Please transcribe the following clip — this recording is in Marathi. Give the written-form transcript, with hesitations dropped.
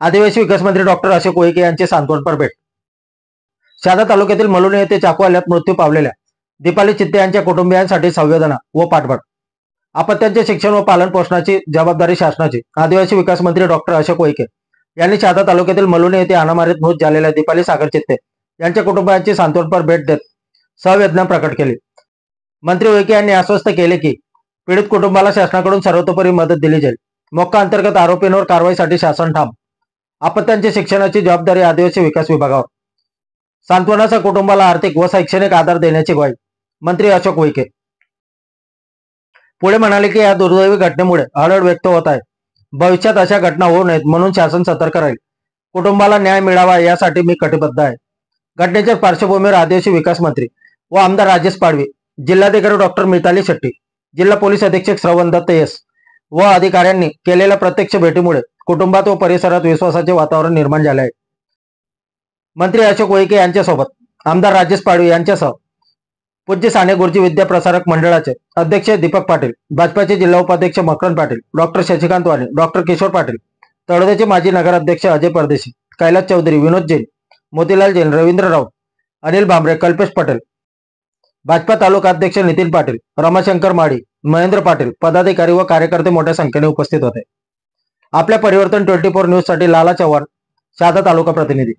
आदिवासी विकास मंत्री डॉक्टर अशोक उईके यांचे सांत्वनपर भेट। शहादा तालुक्यातील मलुणे येथे चाकू हल्ल्यात मृत्यू पावलेल्या दीपाली चित्ते यांच्या कुटुंबियांसाठी संवेदना व पाठबळ। अपत्यांचे शिक्षण व पालन पोषणाची जबाबदारी शासनाची। आदिवासी विकास मंत्री डॉक्टर अशोक उईके यांनी शहादा तालुक्यातील मलुणे येथे अनामारीत मृत झालेल्या दीपाली सागर चित्ते यांच्या कुटुंबियांची सांत्वनपर भेट देत संवेदना प्रकट केली। मंत्री उईके यांनी आश्वस्त केले की पीडित कुटुंबाला शासनाकडून सर्वतोपरी मदत दिली जाईल। मोक्का अंतर्गत आरोपींवर कारवाईसाठी शासन ठाम। अपत्यांच्या शिक्षणाची जबाबदारी आदिवासी विकास विभागावर। सांत्वनाचा कुटुंबाला आर्थिक व शैक्षणिक आधार देण्याची ग्वाही मंत्री अशोक उईके पुढे म्हणाले की या दुर्दैवी घटनेमुळे हळहळ व्यक्त होत आहे। भविष्यात अशा घटना होऊ नयेत म्हणून शासन सतर्क राहील। कुटुंबाला न्याय मिळावा यासाठी मी कटिबद्ध आहे। घटनेच्या पार्श्वभूमीवर आदिवासी विकास मंत्री व आमदार राजेश पाडवी, जिल्हाधिकारी डॉक्टर मिताली शेट्टी, जिल्हा पोलीस अधीक्षक श्रवण दत्त एस व अधिकाऱ्यांनी केलेल्या प्रत्यक्ष भेटीमुळे कुटुंबात व परिसरात विश्वासाचे वातावरण निर्माण झाले आहे। मंत्री अशोक उईके यांच्यासोबत आमदार राजेश पाडवी यांच्यासह पूज्य साने गुरुजी विद्या प्रसारक मंडळाचे अध्यक्ष दीपक पाटील, भाजपाचे जिल्हा उपाध्यक्ष मकरंद पाटील, डॉक्टर शशिकांत वाणी, डॉक्टर किशोर पाटील, तळोद्याचे माजी नगराध्यक्ष अजय परदेशी, कैलास चौधरी, विनोद जैन, मोतीलाल जैन, रवींद्र राऊत, अनिल भांबरे, कल्पेश पटेल, भाजपा तालुका अध्यक्ष नितीन पाटील, रमाशंकर माडी, महेंद्र पाटील, पदाधिकारी व कार्यकर्ते मोठ्या संख्येने उपस्थित होते। आपल्या परिवर्तन 24 न्यूज साठी लाला चव्हाण, शहादा तालुका प्रतिनिधी।